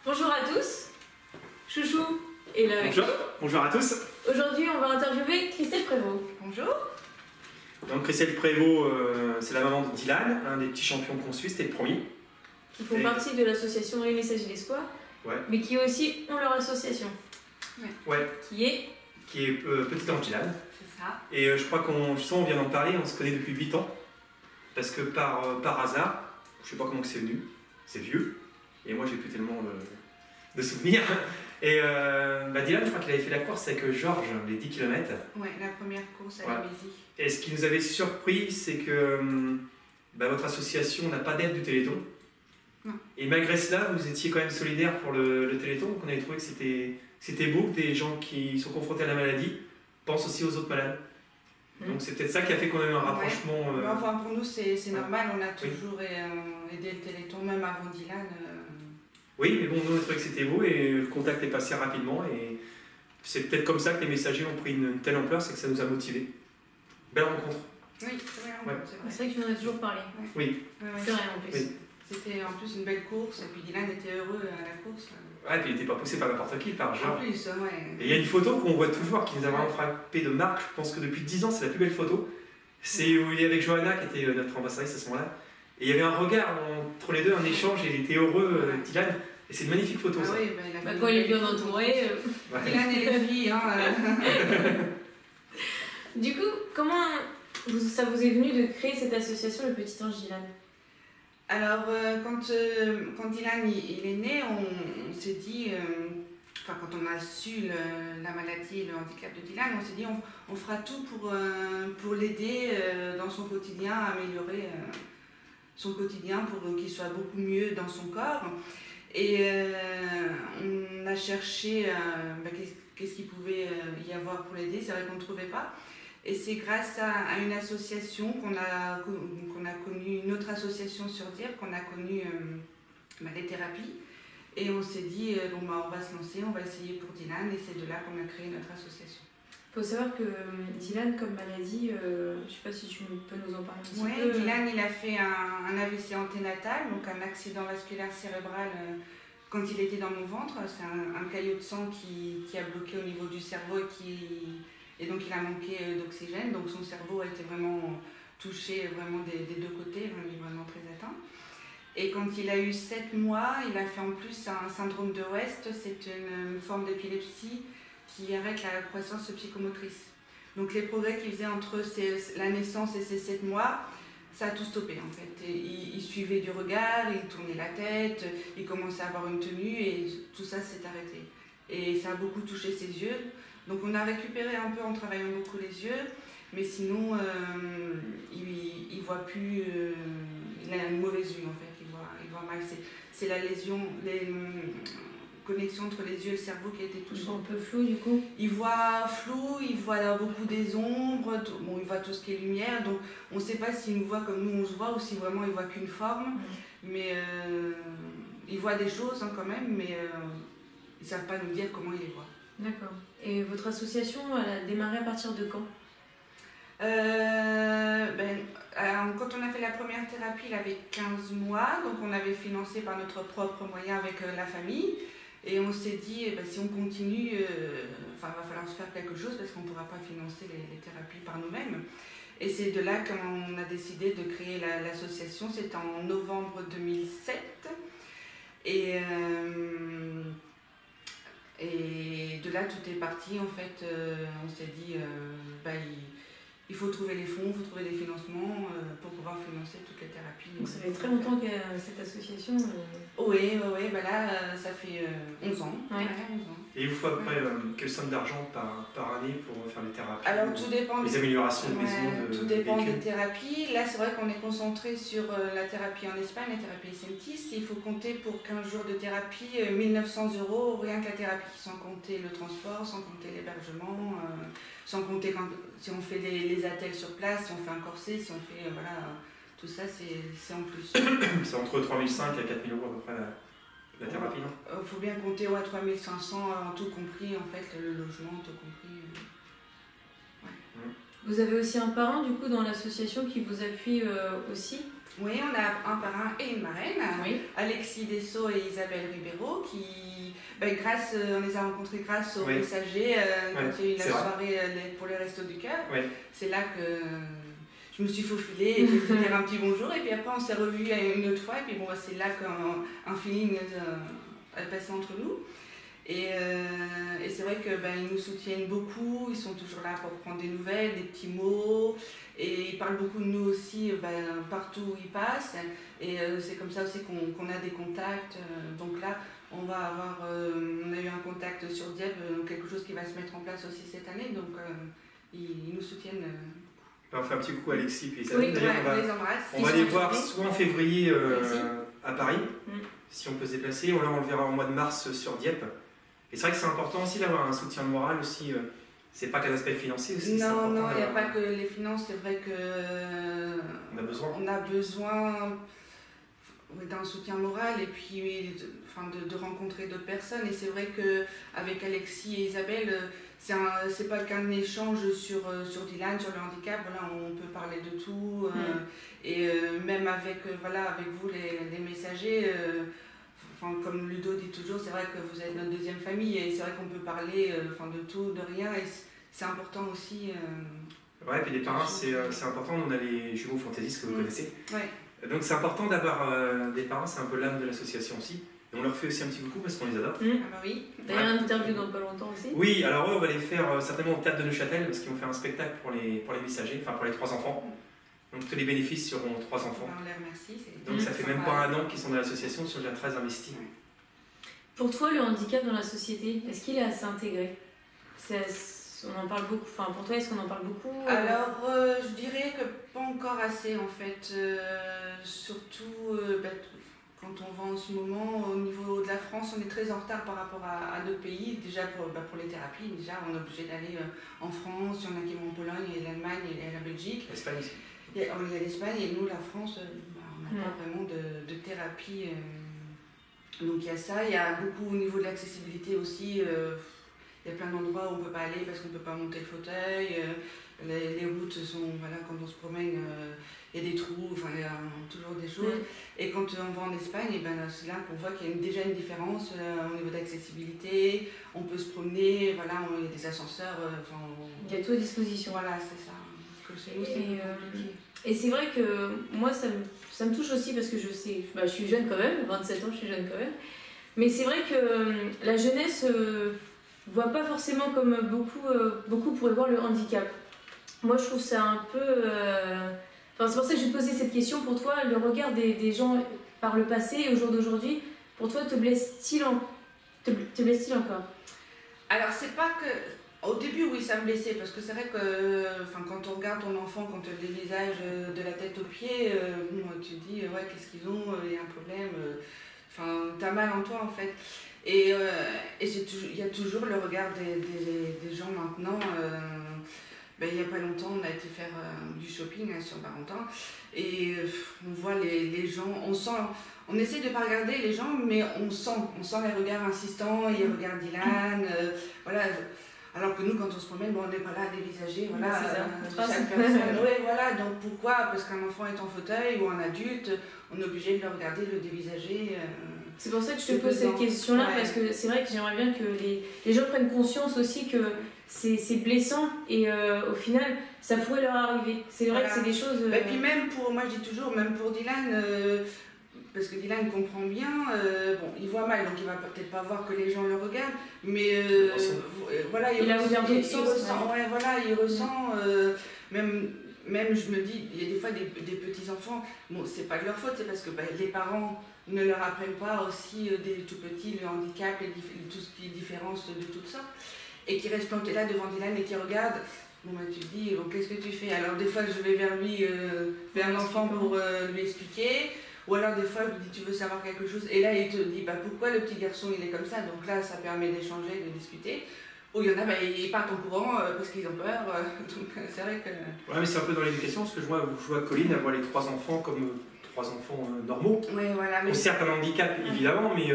Bonjour à tous, Chouchou est là avec nous. Bonjour à tous. Aujourd'hui, on va interviewer Christelle Prévost. Bonjour. Donc Christelle Prévost, c'est la maman de Dylan, un des petits champions qu'on suit, c'était le premier. Qui font partie de l'association Les Messagers d'Espoir, mais qui aussi ont leur association. Ouais. Qui est Petit Ange Dylan. C'est ça. Et je crois qu'on vient d'en parler, on se connaît depuis 8 ans. Parce que par hasard, je sais pas comment que c'est venu, c'est vieux. Et moi j'ai plus tellement de souvenirs. Et Dylan, je crois qu'il avait fait la course avec Georges, les 10 km. Ouais, la première course à la Mésie. Et ce qui nous avait surpris, c'est que votre association n'a pas d'aide du Téléthon. Non. Et malgré cela, vous étiez quand même solidaire pour le Téléthon. Donc on avait trouvé que c'était beau que des gens qui sont confrontés à la maladie pensent aussi aux autres malades. Donc c'est peut-être ça qui a fait qu'on a eu un rapprochement. Enfin, pour nous, c'est normal, on a toujours aidé le Téléthon, même avant Dylan. Oui, mais bon, nous on a trouvé que c'était beau et le contact est passé rapidement. Et c'est peut-être comme ça que les messagers ont pris une telle ampleur, c'est que ça nous a motivés. Belle rencontre. Oui, très belle rencontre, c'est vrai. C'est vrai que tu en as toujours parlé. Oui. C'est vrai en plus. Oui. C'était en plus une belle course, et puis Dylan était heureux à la course. Ouais, et puis il n'était pas poussé par n'importe qui, par Georges. En plus, ouais. Et il y a une photo qu'on voit toujours qui nous a vraiment frappé de marque. Je pense que depuis 10 ans, c'est la plus belle photo. C'est où il est avec Johanna, qui était notre ambassadrice à ce moment-là. Et il y avait un regard entre les deux, un échange, et il était heureux, Dylan. Et c'est une magnifique photo, ça. Oui, quand il est bien entouré. Dylan et les filles. Du coup, comment ça vous est venu de créer cette association, le Petit Ange Dylan? Alors, quand Dylan il est né, on s'est dit, quand on a su la maladie et le handicap de Dylan, on s'est dit on fera tout pour l'aider dans son quotidien, améliorer son quotidien pour qu'il soit beaucoup mieux dans son corps. Et on a cherché qu'est-ce qu'il pouvait y avoir pour l'aider, c'est vrai qu'on ne trouvait pas. Et c'est grâce à une association qu'on a connue, une autre association sur Dieppe, qu'on a connue les thérapies. Et on s'est dit, on va se lancer, on va essayer pour Dylan, et c'est de là qu'on a créé notre association. Il faut savoir que Dylan, comme maladie, je ne sais pas si tu peux nous en parler un petit peu. Oui, Dylan, il a fait un AVC anténatal, donc un accident vasculaire cérébral quand il était dans mon ventre. C'est un caillot de sang qui a bloqué au niveau du cerveau et donc il a manqué d'oxygène, donc son cerveau a été vraiment touché vraiment des deux côtés, il est vraiment très atteint. Et quand il a eu 7 mois, il a fait en plus un syndrome de West, c'est une forme d'épilepsie qui arrête la croissance psychomotrice. Donc les progrès qu'il faisait entre la naissance et ses 7 mois, ça a tout stoppé en fait. Et il suivait du regard, il tournait la tête, il commençait à avoir une tenue et tout ça s'est arrêté. Et ça a beaucoup touché ses yeux. Donc on a récupéré un peu en travaillant beaucoup les yeux, mais sinon il voit plus, il a une mauvaise vue en fait, il voit mal. C'est la lésion, les connexions entre les yeux et le cerveau qui a été touchée. Il voit un peu flou du coup. Il voit flou, il voit beaucoup des ombres, il voit tout ce qui est lumière, donc on ne sait pas s'il nous voit comme nous on se voit ou si vraiment il voit qu'une forme, mais il voit des choses quand même, mais ils ne savent pas nous dire comment il les voit. D'accord. Et votre association, elle a démarré à partir de quand? Quand on a fait la première thérapie, il avait 15 mois, donc on avait financé par notre propre moyen avec la famille. Et on s'est dit, si on continue, il va falloir se faire quelque chose parce qu'on ne pourra pas financer les thérapies par nous-mêmes. Et c'est de là qu'on a décidé de créer l'association, c'était en novembre 2007. Et de là, tout est parti. En fait, on s'est dit, il faut trouver les fonds, il faut trouver des financements pour pouvoir financer toutes les thérapies. Donc ça fait très longtemps qu'il y a cette association. Oui, là, ça fait 11 ans. Ouais. 11 ans. Et il vous faut à peu près quelle somme d'argent par année pour faire les thérapies? Alors tout dépend des améliorations de maison, tout dépend des thérapies. Là, c'est vrai qu'on est concentré sur la thérapie en Espagne, la thérapie SMTIS. Il faut compter pour 15 jours de thérapie 1 900 € rien que la thérapie, sans compter le transport, sans compter l'hébergement, sans compter si on fait les attelles sur place, si on fait un corset, si on fait tout ça, c'est en plus. C'est entre 3 500 et 4 000 € à peu près la thérapie, non? Il faut bien compter 3 500 en tout compris, en fait, le logement, tout compris. Vous avez aussi un parrain du coup dans l'association qui vous appuie aussi? Oui, on a un parrain et une marraine, oui. Alexis Dessau et Isabelle Ribeiro, qui, on les a rencontrés grâce aux messagers quand il y a eu la soirée pour les Restos du Cœur. Oui. C'est là que je me suis faufilée et j'ai fait dire un petit bonjour, et puis après on s'est revus une autre fois, et puis bon, c'est là qu'un feeling est passé entre nous. Et c'est vrai qu'ils nous soutiennent beaucoup, ils sont toujours là pour prendre des nouvelles, des petits mots, et ils parlent beaucoup de nous aussi partout où ils passent, et c'est comme ça aussi qu'on a des contacts. Donc là, on a eu un contact sur Dieppe, quelque chose qui va se mettre en place aussi cette année, donc ils nous soutiennent. On fait un petit coucou à Alexis et Isabelle. Oui, on va les voir soit en février à Paris, si on peut se déplacer, ou là on le verra au mois de mars sur Dieppe. Et c'est vrai que c'est important aussi d'avoir un soutien moral aussi. C'est pas qu'un aspect financier aussi. Non, il n'y a pas que les finances. C'est vrai que on a besoin d'un soutien moral et puis de rencontrer d'autres personnes. Et c'est vrai qu'avec Alexis et Isabelle, c'est pas qu'un échange sur Dylan, sur le handicap. Voilà, on peut parler de tout. Et même avec vous les messagers. Comme Ludo dit toujours, c'est vrai que vous êtes notre deuxième famille et c'est vrai qu'on peut parler de tout, de rien, et c'est important aussi. Ouais, et puis les parents, c'est important. On a les jumeaux fantaisistes que vous connaissez. Ouais. Donc c'est important d'avoir des parents, c'est un peu l'âme de l'association aussi. Et on leur fait aussi un petit coucou parce qu'on les adore. Ah bah oui. D'ailleurs, une interview dans pas longtemps aussi. Oui, alors eux, on va les faire certainement au théâtre de Neuchâtel parce qu'ils vont faire un spectacle pour les messagers, pour les 3 enfants. Donc tous les bénéfices seront 3 enfants. On les remercie. Donc ça fait même pas 1 an qu'ils sont dans l'association, ils sont déjà très investis. Pour toi, le handicap dans la société, est-ce qu'il est assez intégré? On en parle beaucoup. Enfin, pour toi, est-ce qu'on en parle beaucoup? Alors, je dirais que pas encore assez en fait. Surtout quand on va en ce moment au niveau de la France, on est très en retard par rapport à d'autres pays. Déjà pour les thérapies, on est obligé d'aller en France, il y en a qui vont en Pologne, et l'Allemagne et la Belgique. L'Espagne aussi. Il y a l'Espagne et nous, la France, on n'a pas vraiment de thérapie. Donc il y a ça, il y a beaucoup au niveau de l'accessibilité aussi. Il y a plein d'endroits où on ne peut pas aller parce qu'on ne peut pas monter le fauteuil. Les routes sont, quand on se promène, il y a des trous, il y a toujours des choses. Et quand on va en Espagne, c'est là qu'on voit qu'il y a déjà une différence au niveau d'accessibilité. On peut se promener, il y a des ascenseurs. Il y a tout à disposition. Voilà, c'est ça. Et c'est vrai que moi, ça me touche aussi parce que je sais, je suis jeune quand même, 27 ans, je suis jeune quand même. Mais c'est vrai que la jeunesse voit pas forcément comme beaucoup pourraient voir le handicap. Moi, je trouve ça un peu... c'est pour ça que je vais te poser cette question. Pour toi, le regard des gens par le passé et au jour d'aujourd'hui, pour toi, te blesse-t-il encore? Alors, c'est pas que... Au début, oui, ça me blessait, parce que c'est vrai que quand on regarde ton enfant, quand tu le visage de la tête aux pieds, tu te dis, qu'est-ce qu'ils ont, il y a un problème, t'as mal en toi en fait. Et il y a toujours le regard des gens maintenant. Il n'y a pas longtemps, on a été faire du shopping sur Barentin, et on voit les gens, on essaie de ne pas regarder les gens, mais on sent les regards insistants, ils regardent Dylan, alors que nous, quand on se promène, on n'est pas là à dévisager, chaque personne. Donc pourquoi? Parce qu'un enfant est en fauteuil ou un adulte, on est obligé de le regarder, le dévisager. C'est pour ça que je te pose cette question-là, parce que c'est vrai que j'aimerais bien que les gens prennent conscience aussi que c'est blessant et au final, ça pourrait leur arriver. C'est vrai que c'est des choses... Et puis même moi je dis toujours, même pour Dylan... parce que Dylan comprend bien, il voit mal, donc il va peut-être pas voir que les gens le regardent, mais il ressent, même je me dis, il y a des fois des petits-enfants, c'est pas de leur faute, c'est parce que les parents ne leur apprennent pas aussi dès tout petit le handicap, tout ce qui est différence de toutes sortes, et qui restent plantés là devant Dylan et qui regardent. Tu te dis, qu'est-ce que tu fais? Alors des fois je vais vers lui, vers l'enfant pour lui expliquer. Ou alors des fois, je lui dis, tu veux savoir quelque chose? Et là, il te dit, pourquoi le petit garçon, il est comme ça? Donc là, ça permet d'échanger, de discuter. Ou il y en a, ils partent en courant parce qu'ils ont peur. Donc c'est vrai que... Ouais, mais c'est un peu dans l'éducation, parce que je vois Colline, elle voit les 3 enfants comme 3 enfants normaux. Oui, voilà. Mais... certes, un handicap, évidemment, mais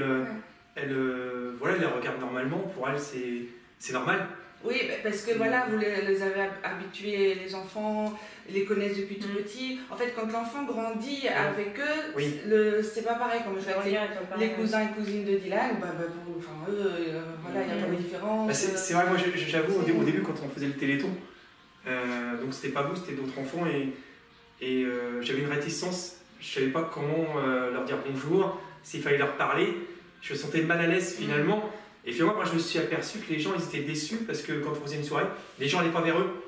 elle les regarde normalement. Pour elle, c'est normal. Oui, parce que voilà, vous les avez habitués, les enfants, ils les connaissent depuis tout petit. En fait, quand l'enfant grandit avec eux, c'est pas pareil. Comme je vais les cousins et cousines de Dylan, eux, voilà, il n'y a pas de différence. C'est vrai, moi j'avoue, au début, quand on faisait le Téléthon, donc c'était pas vous, c'était d'autres enfants, et j'avais une réticence. Je savais pas comment leur dire bonjour, s'il fallait leur parler. Je me sentais mal à l'aise finalement. Et finalement, moi, je me suis aperçu que les gens, ils étaient déçus parce que quand on faisait une soirée, les gens n'allaient pas vers eux.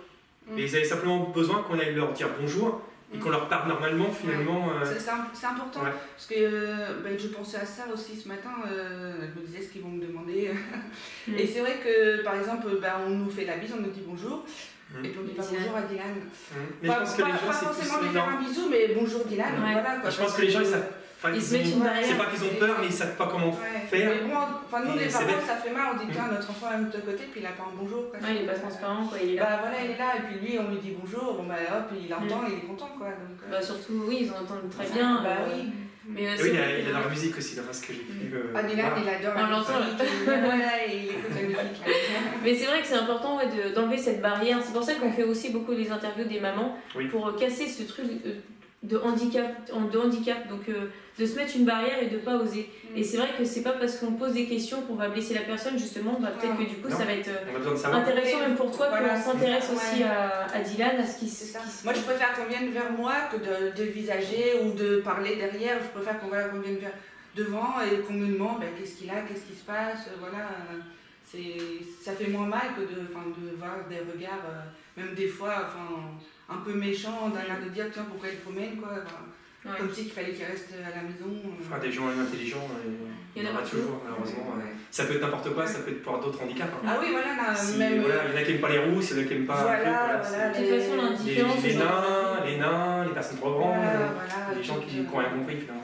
Et ils avaient simplement besoin qu'on aille leur dire bonjour et qu'on leur parle normalement, finalement. C'est important, parce que je pensais à ça aussi ce matin. Je me disais ce qu'ils vont me demander. Et c'est vrai que, par exemple, on nous fait la bise, on nous dit bonjour. Et puis on dit pas bonjour à Dylan. Mais je pense que les gens, pas forcément lui faire un bisou, mais bonjour Dylan. Voilà, quoi, je pense que les gens, ils savent. Ils se mettent une barrière. C'est pas qu'ils ont peur, mais ils savent pas comment faire. Mais bon, nous les parents, ça fait mal. On dit tiens, notre enfant est de côté, puis il a pas un bonjour. Quoi. Il est pas transparent, quoi. Il est là. Voilà, il est là, et puis lui, on lui dit bonjour. Bon hop, il entend, il est content, quoi. Donc, surtout, oui, ils entendent très bien. Oui. Mais il a dans la musique aussi, dans ce que j'ai pu. Dylan, il adore la musique. On l'entend là. Voilà, il écoute la musique. Mais c'est vrai que c'est important d'enlever cette barrière. C'est pour ça qu'on fait aussi beaucoup des interviews des mamans pour casser ce truc de handicap, donc de se mettre une barrière et de pas oser. Et c'est vrai que c'est pas parce qu'on pose des questions qu'on va blesser la personne, justement, peut-être que du coup ça va être intéressant même pour toi qu'on s'intéresse aussi à Dylan, à ce qui se passe. Moi je préfère qu'on vienne vers moi que de visager ou de parler derrière. Je préfère qu'on vienne vers devant et qu'on me demande qu'est-ce qu'il a, qu'est-ce qui se passe, voilà. Ça fait moins mal que de voir des regards, même des fois, un peu méchants, d'un l'air de dire tiens pourquoi il promène, quoi. Comme si il fallait qu'il reste à la maison. Des gens intelligents, il y en aura toujours, malheureusement. Ça peut être n'importe quoi, ça peut être pour d'autres handicaps. Ah oui, voilà. Il y en a qui n'aiment pas les rousses, il y en a qui n'aiment pas. De toute façon, l'indifférence. Les nains, les personnes trop grandes, les gens qui n'ont rien compris finalement.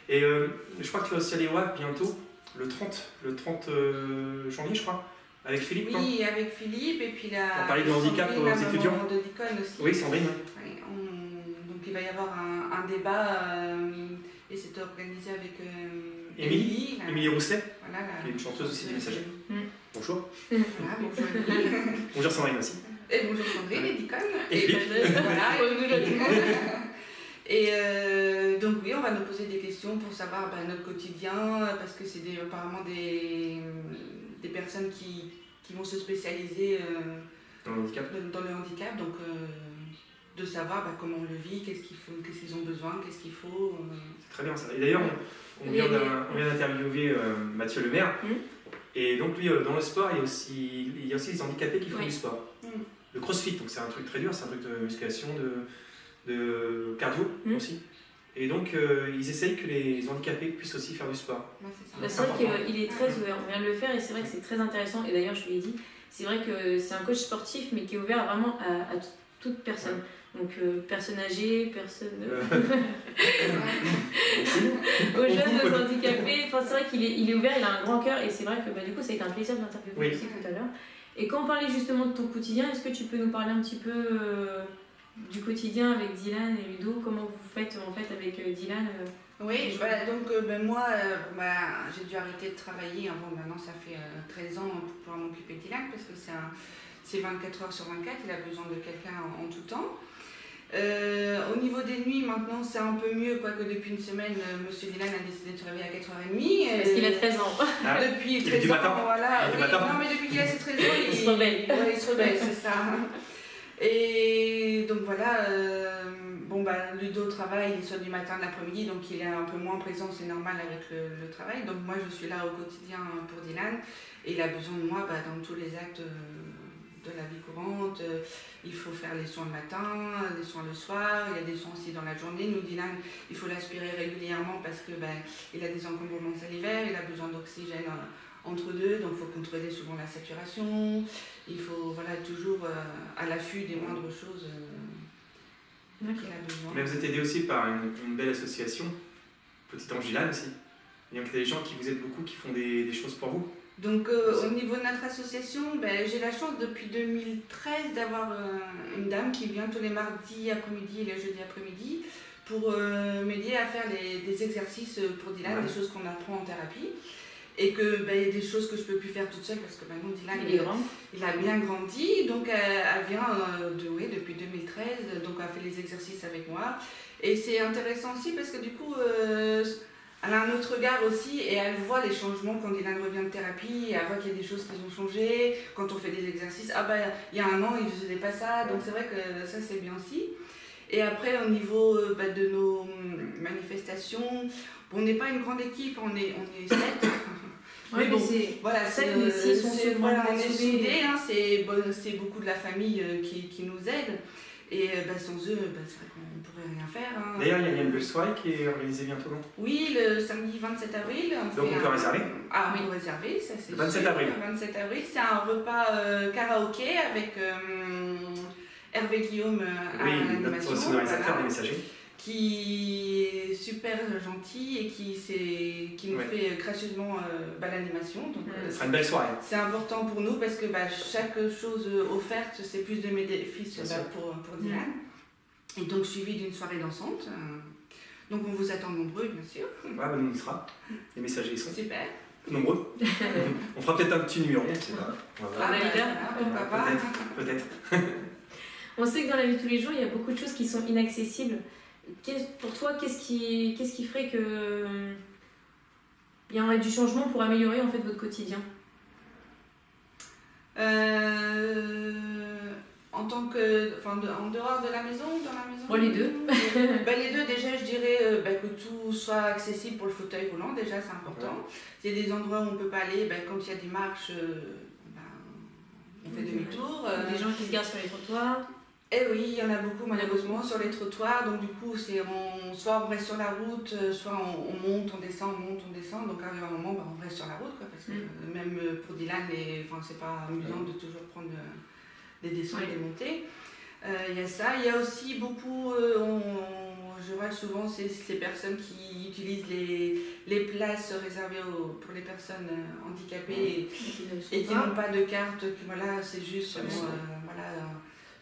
Et je crois que tu vas aussi aller au Havre bientôt, le 30 janvier, je crois. Avec Philippe. Oui, avec Philippe, et puis on parlait de handicap aux étudiants. De Deacon aussi. Oui, Sandrine. Donc il va y avoir un débat, et c'est organisé avec Émilie Rousselet, voilà, qui est une chanteuse aussi du Messager. Bonjour. Voilà, bonjour Émilie. Bonjour Sandrine aussi. Et bonjour Sandrine et Deacon. Et Philippe. Et donc oui, on va nous poser des questions pour savoir notre quotidien, parce que c'est apparemment des personnes qui vont se spécialiser dans le handicap, donc de savoir comment on le vit, qu'est-ce qu'ils ont besoin, qu'est-ce qu'il faut. C'est très bien ça. Et d'ailleurs, on vient d'interviewer Mathieu Lemaire, et donc lui, dans le sport, il y a aussi les handicapés qui font du sport. Le crossfit, donc c'est un truc très dur, c'est un truc de musculation, de cardio aussi. Et donc, ils essayent que les handicapés puissent aussi faire du sport. C'est vrai qu'il est très ouvert, on vient de le faire et c'est vrai que c'est très intéressant. Et d'ailleurs, je lui ai dit, c'est vrai que c'est un coach sportif, mais qui est ouvert vraiment à toute personne. Donc, personnes âgées, personnes... aux jeunes, aux handicapés. Enfin, c'est vrai qu'il est ouvert, il a un grand cœur et c'est vrai que du coup, ça a été un plaisir de l'interviewer aussi tout à l'heure. Et quand on parlait justement de ton quotidien, est-ce que tu peux nous parler un petit peu... du quotidien avec Dylan et Ludo, comment vous faites en fait avec Dylan Oui, donc moi j'ai dû arrêter de travailler, maintenant ça fait 13 ans pour pouvoir m'occuper de Dylan parce que c'est 24 heures sur 24, il a besoin de quelqu'un en tout temps. Au niveau des nuits, maintenant c'est un peu mieux, quoique depuis une semaine, monsieur Dylan a décidé de se réveiller à 4h30. Parce qu'il a 13 ans. Depuis 13 ans, voilà. Non, mais depuis qu'il a ses 13 ans, il se rebelle. Il se rebelle, c'est ça. Et donc voilà, Ludo travaille, il sort du matin de l'après-midi, donc il est un peu moins présent, c'est normal avec le travail. Donc moi je suis là au quotidien pour Dylan, et il a besoin de moi dans tous les actes de la vie courante. Il faut faire les soins le matin, les soins le soir, il y a des soins aussi dans la journée. Nous, Dylan, il faut l'aspirer régulièrement parce que il a des encombrements salivaires, il a besoin d'oxygène entre deux, donc il faut contrôler souvent la saturation. Il faut toujours à l'affût des moindres choses qu'il a besoin. Mais vous êtes aidé aussi par une belle association, Petit Ange Dylan aussi. Il y a des gens qui vous aident beaucoup, qui font des choses pour vous. Donc au niveau de notre association, j'ai la chance depuis 2013 d'avoir une dame qui vient tous les mardis après-midi et les jeudis après-midi pour m'aider à faire des exercices pour Dylan, des choses qu'on apprend en thérapie. et que il y a des choses que je peux plus faire toute seule parce que maintenant Dylan il a bien grandi, donc elle vient depuis 2013, donc elle fait les exercices avec moi et c'est intéressant aussi parce que du coup elle a un autre regard aussi et elle voit les changements quand Dylan revient de thérapie, et elle voit qu'il y a des choses qui ont changé quand on fait des exercices. Ah il y a un an il ne faisait pas ça, donc c'est vrai que ça c'est bien aussi. Et après au niveau de nos manifestations, on n'est pas une grande équipe, on est 7. Oui, bon, voilà, on est soudés, hein, c'est beaucoup de la famille qui nous aide. Et sans eux, c'est vrai qu'on ne pourrait rien faire. Hein. D'ailleurs, il y a une belle soirée qui est organisée bientôt, non? Oui, le samedi 27 avril. Donc on peut réserver? Ah, on peut réserver, ça c'est le 27 avril. Le 27 avril, c'est un repas karaoké avec Hervé Guillaume à l'animation. Notre sonorisateur des messagers. Qui est super gentil et qui nous fait gracieusement l'animation. Donc, ce sera une belle soirée. C'est important pour nous parce que chaque chose offerte, c'est plus de bénéfices pour Dylan. Et donc suivi d'une soirée dansante. Donc on vous attend nombreux, bien sûr. Ouais, nous on y sera. Les messagers y sont. Super. Nombreux. On fera peut-être un petit numéro, on ne sait pas. Pourquoi pas. Peut-être. On sait que dans la vie de tous les jours, il y a beaucoup de choses qui sont inaccessibles. Pour toi, qu'est-ce qui ferait que il y aurait du changement pour améliorer en fait votre quotidien? En tant que, en dehors de la maison, dans la maison. Bon, les deux. Les deux, déjà, je dirais que tout soit accessible pour le fauteuil roulant. Déjà, c'est important. S'il y a des endroits où on ne peut pas aller, quand il y a des marches, on fait demi-tour. Des gens qui se garent sur les trottoirs. Eh oui, il y en a beaucoup malheureusement sur les trottoirs, donc du coup soit on reste sur la route, soit on monte, on descend. Donc arrive un moment, on reste sur la route, parce que même pour Dylan, c'est pas amusant de toujours prendre des descentes et des montées. Il y a ça, il y a aussi beaucoup, je vois souvent ces personnes qui utilisent les places réservées pour les personnes handicapées et qui n'ont pas de carte, c'est juste,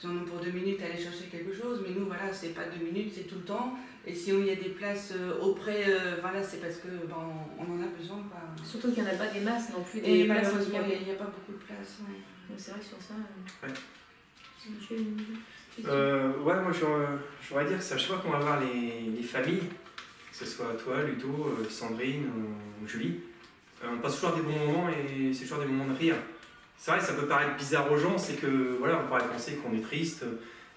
ils en ont pour 2 minutes à aller chercher quelque chose, mais nous, c'est pas 2 minutes, c'est tout le temps. Et si il y a des places auprès, c'est parce qu'on en a besoin. Surtout qu'il n'y en a pas des masses non plus. Et malheureusement, il n'y a pas beaucoup de place. Donc c'est vrai que sur ça. Moi je voudrais dire que c'est à chaque fois qu'on va voir les familles, que ce soit toi, Ludo, Sandrine ou Julie, on passe toujours des bons moments et c'est toujours des moments de rire. C'est vrai que ça peut paraître bizarre aux gens, c'est que on pourrait penser qu'on est triste. Mais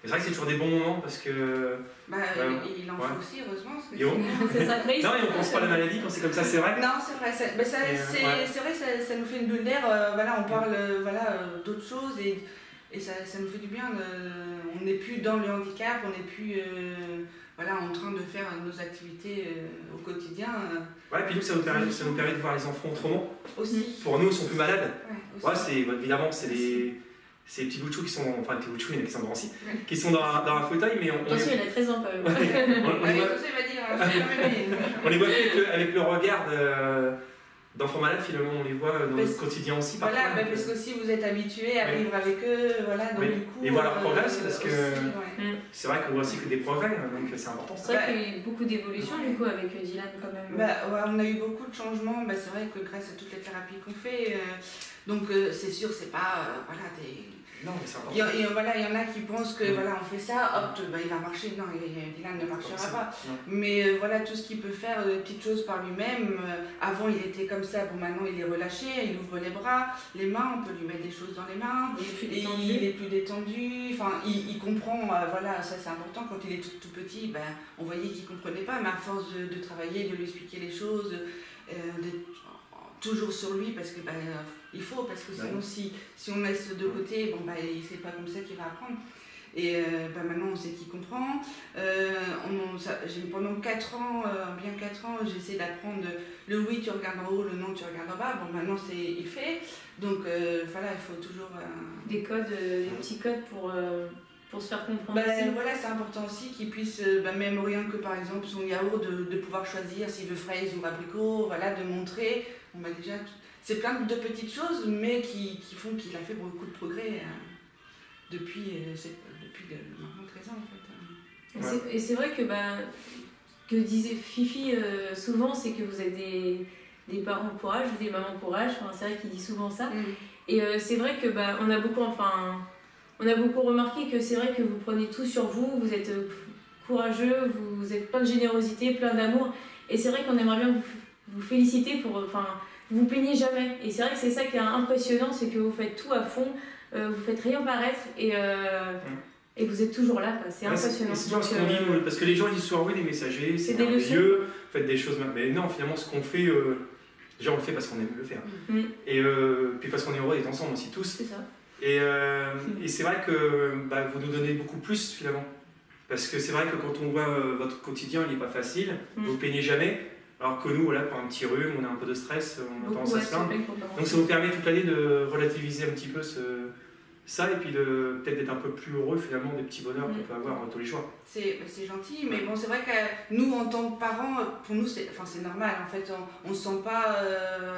c'est vrai que c'est toujours des bons moments parce que. Il en faut aussi, heureusement. C'est ça triste. Non, et on pense pas à la maladie quand c'est comme ça, c'est vrai. Non, c'est vrai. C'est vrai que ça nous fait une bulle d'air. On parle d'autres choses et ça nous fait du bien. On n'est plus dans le handicap, on n'est plus en train de faire nos activités au quotidien. Et puis nous, ça nous permet de voir les enfants autrement. Aussi. Pour nous, ils sont plus malades. Évidemment, c'est Ces petits bouts de chou qui sont, enfin des bouts de chou, il y en a qui sont grands aussi, qui sont dans un fauteuil, mais attention, il a 13 ans quand même. On les voit avec le regard d'enfants malades, finalement, on les voit dans notre quotidien aussi. Parce que si vous êtes habitué à vivre avec eux, donc du coup. Et voir leur progrès, c'est parce que c'est vrai qu'on voit aussi que des progrès, donc c'est important. C'est vrai qu'il y a eu beaucoup d'évolutions du coup avec Dylan quand même. On a eu beaucoup de changements, c'est vrai que grâce à toutes les thérapies qu'on fait. Donc c'est sûr, c'est pas des. Non, mais c'est important. Il y en a qui pensent que on fait ça, hop, il va marcher. Non, Dylan ne marchera pas. Mais tout ce qu'il peut faire, des petites choses par lui-même. Avant, il était comme ça. Maintenant, il est relâché, il ouvre les bras, les mains. On peut lui mettre des choses dans les mains. Il est plus détendu. Enfin, il comprend. Ça c'est important. Quand il est tout petit, on voyait qu'il comprenait pas, mais à force de travailler, de lui expliquer les choses, toujours sur lui parce que il faut, parce que sinon si on laisse de côté, c'est pas comme ça qu'il va apprendre. Et maintenant on sait qu'il comprend. Pendant 4 ans, bien 4 ans, j'essaie d'apprendre le oui tu regardes en haut, le non tu regardes en bas. Il fait. Donc il faut toujours des codes, des petits codes pour se faire comprendre. C'est important aussi qu'il puisse, même rien que par exemple son yaourt, de pouvoir choisir s'il veut fraise ou abricot, de montrer. Déjà, c'est plein de petites choses, mais qui font qu'il a fait beaucoup de progrès depuis maintenant 13 ans en fait. Et c'est vrai que disait Fifi souvent, c'est que vous êtes des parents courage ou des mamans courage. Enfin, c'est vrai qu'il dit souvent ça. Mm. Et c'est vrai que on a beaucoup remarqué que c'est vrai que vous prenez tout sur vous, vous êtes courageux, vous êtes plein de générosité, plein d'amour. Et c'est vrai qu'on aimerait bien vous féliciter pour... vous vous plaignez jamais. Et c'est vrai que c'est ça qui est impressionnant, c'est que vous faites tout à fond, vous faites rien paraître et vous êtes toujours là. C'est impressionnant. C'est ce qu'on dit, parce que les gens ils disent souvent oui, les messagers, c'est des merveilleux, faites des choses... Mais non, finalement, ce qu'on fait... déjà, on le fait parce qu'on aime le faire. Mm. Et puis parce qu'on est heureux d'être ensemble aussi, tous. C'est ça. Et c'est vrai que vous nous donnez beaucoup plus, finalement. Parce que c'est vrai que quand on voit votre quotidien, il n'est pas facile, vous ne plaignez jamais. Alors que nous, voilà, pour un petit rhume, on a un peu de stress, on a tendance à se plaindre. Donc ça vous permet toute l'année de relativiser un petit peu ça et puis peut-être d'être un peu plus heureux finalement des petits bonheurs qu'on peut avoir tous les jours. C'est gentil, mais bon, c'est vrai que nous, en tant que parents, pour nous, c'est normal. En fait, on ne se sent pas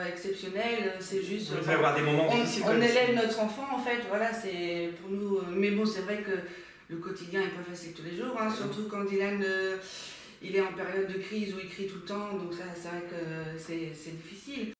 exceptionnel, c'est juste... On devrait avoir des moments difficiles. On élève notre enfant, en fait, voilà, c'est pour nous... mais bon, c'est vrai que le quotidien n'est pas facile tous les jours, hein, surtout quand Dylan... il est en période de crise où il crie tout le temps, donc ça, c'est vrai que c'est difficile.